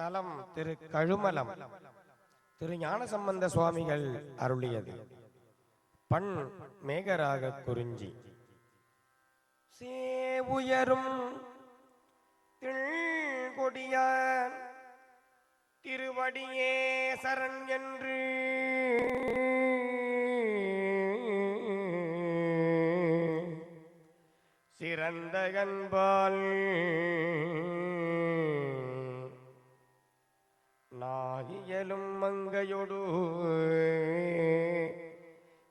தலம் திரு கழுமலம். திரு ஞானசம்பந்த சுவாமிகள் அருளியது. பண் மேகராக குறிஞ்சி. சேவுயரும் திழ்கொடியான் திருவடியே சரண் என்று சிறந்த கண்பால் நாயியலும் மங்கையொடு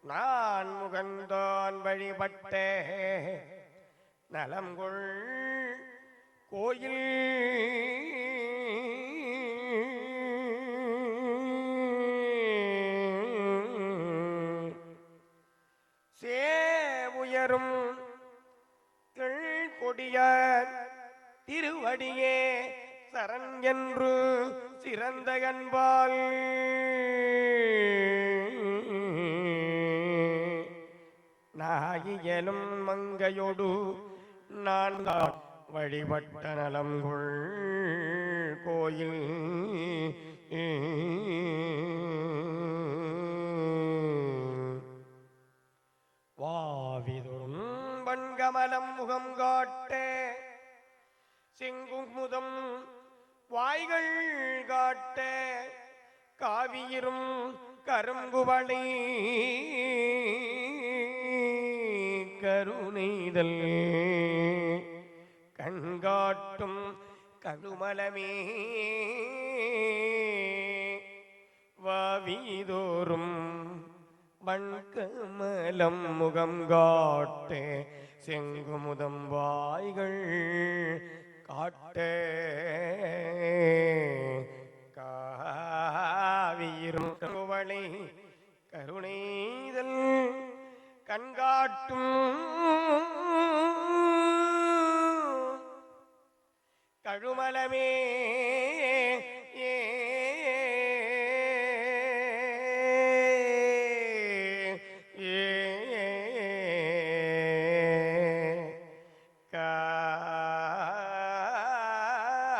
நான் முகந்தான் வழிபட்ட நலம்கொள் கோயில் சேவுயரும் கொடியான் திருவடியே சரண் என்று சிறந்த கண்பால் நாயியலும் மங்கையொடு நான் வழிபட்ட நலம்கொள் கோயில் வாவிதொரும் வன்கமலம் முகம் காட்ட செங்குமுதம் வாய்கள் காட்ட காவியிரும் கருங்குவளை கருணைதல் கண்காட்டும் கழுமலமே வாவிதோறும் வன்கமலம் முகம் காட்ட செங்குமுதம் வாய்கள் காட்ட காவியிரும் கருவளை கருணைதல் கண்காட்டும் கழுமலமே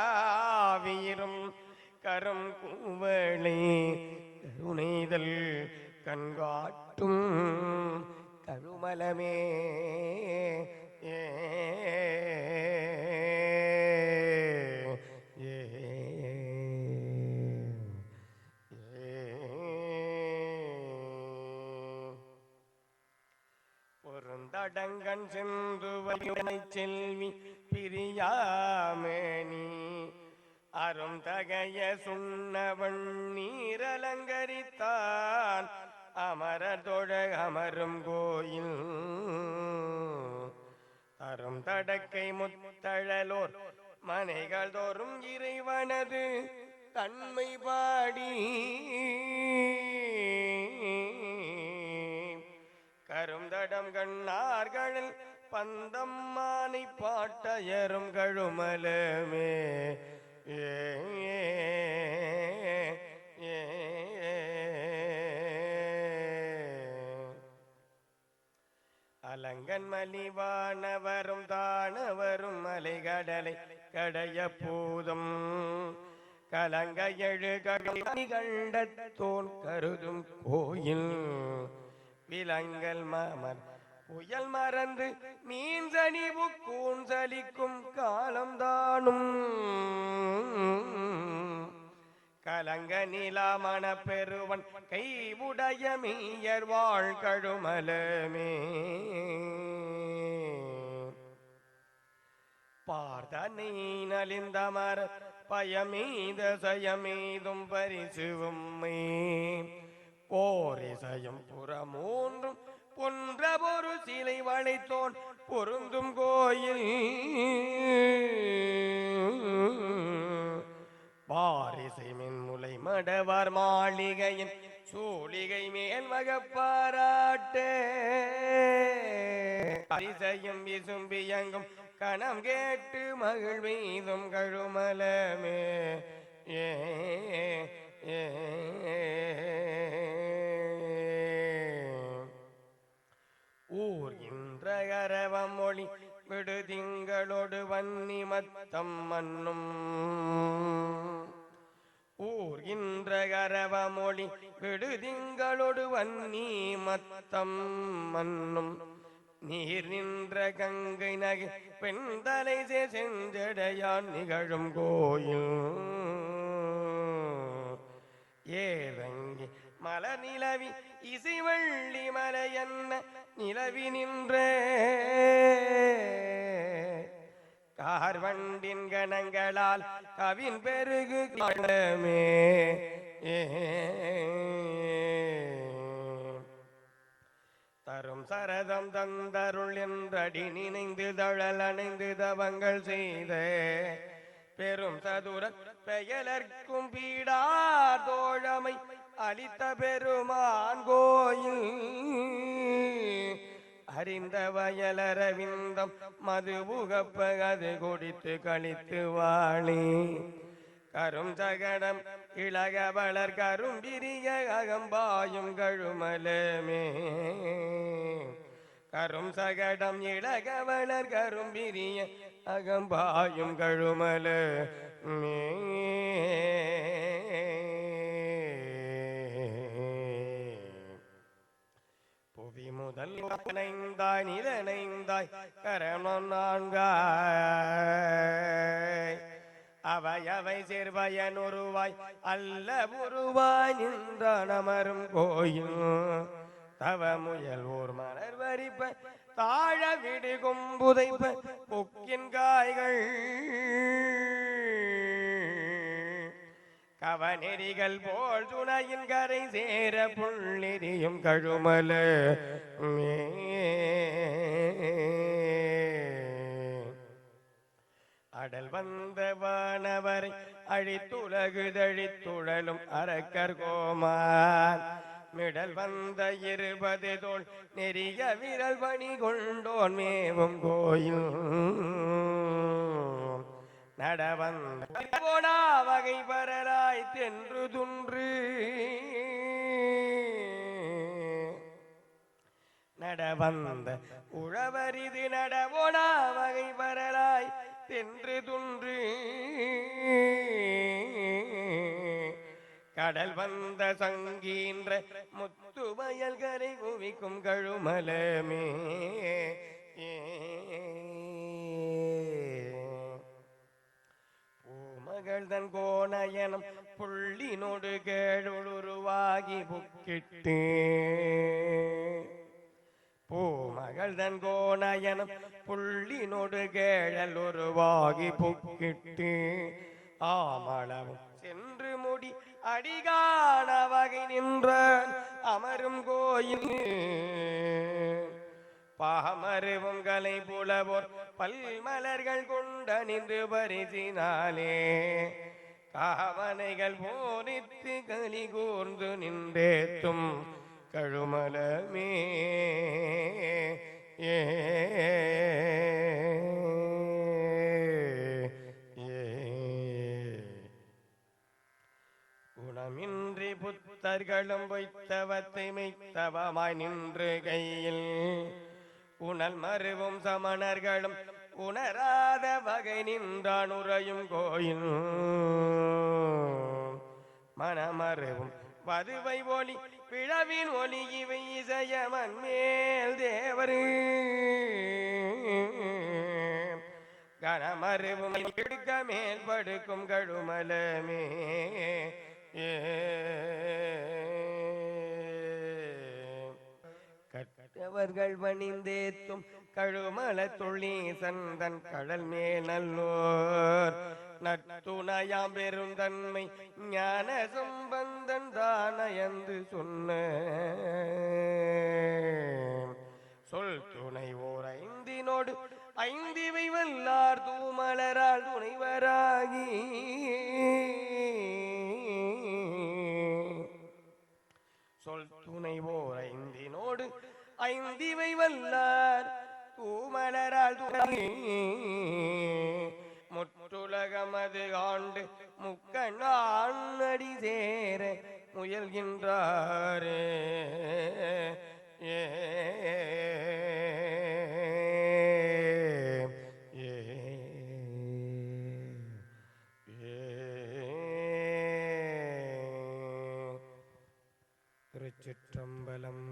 காவியிரும் கரம் குவளை கருணைதல் கண்காட்டும் கழுமலமே பொருந்தடங்கன் சென்று வலிமை செல்வி பிரியாமணி அரும் தகைய சுண்ணவன் நீரலங்கரித்தான் அமரர் தொழ அமரும் கோயில் அரும் தடக்கை முத்தழலோர் மனைகள் தோறும் இறைவனது தன்மை பாடி கருந்தடம் கண்ணார்களில் பந்தம்மானை பாட்டயரும் கழுமலமே அலங்கன் மலிவானவரும் தானவரும் மலைகடலை கடைய பூதம் கலங்க எழு கண்டத்தோன் கருதும் கோயில் விலங்கல் மாமர் புயல் மறந்து மீன் சனிவு கூஞ்சலிக்கும் காலம் தானும் கலங்க நிலாமண பெருவன் கைவுடைய மீயர் வாழ் கழுமலமே பார்த்தனை நலிந்தமர பயமீத சயமீதும் பரிசுவும்மை போரிசயம் புறமூன்றும் பொன்ற ஒரு சிலை வளைத்தோன் பொருந்தும் கோயில் பாரிசை மின்முலை மடவார் மாளிகையின் சூளிகை மேல் வகப்பாராட்டே பரிசையும் விசும்பியங்கும் கணம் கேட்டு மகிழ்வீதும் கழுமலமே ஊர் இன்ற கரவம் மொழி விடுதிங்களோடு வன்னி மத்தம் மன்னும் அரவ மொழி விடுதிங்களொடு வன்னி மத்தம் மன்னும் நீர் நின்ற கங்கை நகை பெண்தலை செஞ்சடையான் நிகழும் கோயில் ஏதங்கி மலர் நிலவி இசைவள்ளி மலையன்ன நிலவி நின்ற கார்வண்டின் கணங்களால் கவின் பெருகு காணமே தரும் சரதம் தந்தருள் என்றடி நினைந்து தழல் அணைந்து தவங்கள் செய்த பெரும் சதுர பெயலர்க்கும் பீடார் தோழமை அளித்த பெருமான் கோயில் அறிந்த வயலரவிந்தம் மது புகப்பகது குடித்து கழித்து வாழி கரும் சகடம் இளக வளர் கரும்பிரிய அகம்பாயும் கழுமலமே கரும் சகடம் இளக வளர் கரும்பிரிய அகம்பாயும் கழுமலமே புவி முதல் நைந்தாய் நிலனைந்தாய் கரணம் நான்காய் அவை சேர்வயன் ஒருவாய் அல்ல உருவாய் நின்றான் அமரும் கோயில் தவ முயல் ஓர் மலர் வரிப்ப தாழ விடு கொம்புதைப்ப கொக்கின் காய்கள் கவனெறிகள் போல் துணையின் கரை சேர புள்ளெறியும் கழுமல அடல் வந்த வானவரை அழித்துலகுதழித்துழலும் அரக்கர் கோமான் மிடல் வந்த 20 தோள் நெறிய விரல் பணி கொண்டோன் மேவும் கோயில் நடவந்த வகை பரலாய் தென்று துன்று நடவந்த உழவரிது நடவோனா வகை பரலாய் தென்று துன்று கடல் வந்த சங்கீன்ற முத்து வயல்கரை குவிக்கும் கழுமலமே பூமகள் தன் கோணயனம் புள்ளினோடு கேளுருவாகி புக்கிட்டு பூமகள் தன் கோணயனம் புள்ளினோடு கேழல் உருவாகி புக்கிட்டு ஆமளவும் சென்று முடி அடிகாண வகை நின்ற அமரும் கோயில் பாமருவும் கலை புலவோர் பல்மலர்கள் கொண்ட நின்று பரிசினாலே காவனைகள் போரித்து களி கூர்ந்து நின்றேத்தும் கழுமலமே குணமின்றி புத்தர்களும் பொய்த்தவத்தை மெய்த்தவமாய் நின்று கையில் உணல் மருவும் சமணர்களும் உணராத வகை நின்றான் உறையும் கோயில் மனமருவும் வதுவை ஒளி பிழவின் ஒலி இவை இசையமன் மேல் தேவரு கனமருவும் எடுக்க மேல் படுக்கும் கழுமலமே கற்றவர்கள் பணிந்தேத்தும் கழுமல துளி சந்தன் கடல் மேல் நல்லோர் நத்துணையாம் பெருந்தன்மை ஞான சம்பந்தன் தானயந்து சொன்ன சொல் துணை ஓர் ஐந்தினோடு ஐந்திவை வல்லார் தூமலரால் துணைவராகி சொல் துணை ஓர் ஐந்தினோடு ஐந்திவை வல்லார் தூமலரால் துணை முற்றுலகமது ஆண்டு முக்கண்ணாடி சேர முயல்கின்றாரே திருச்சிற்றம்பலம்.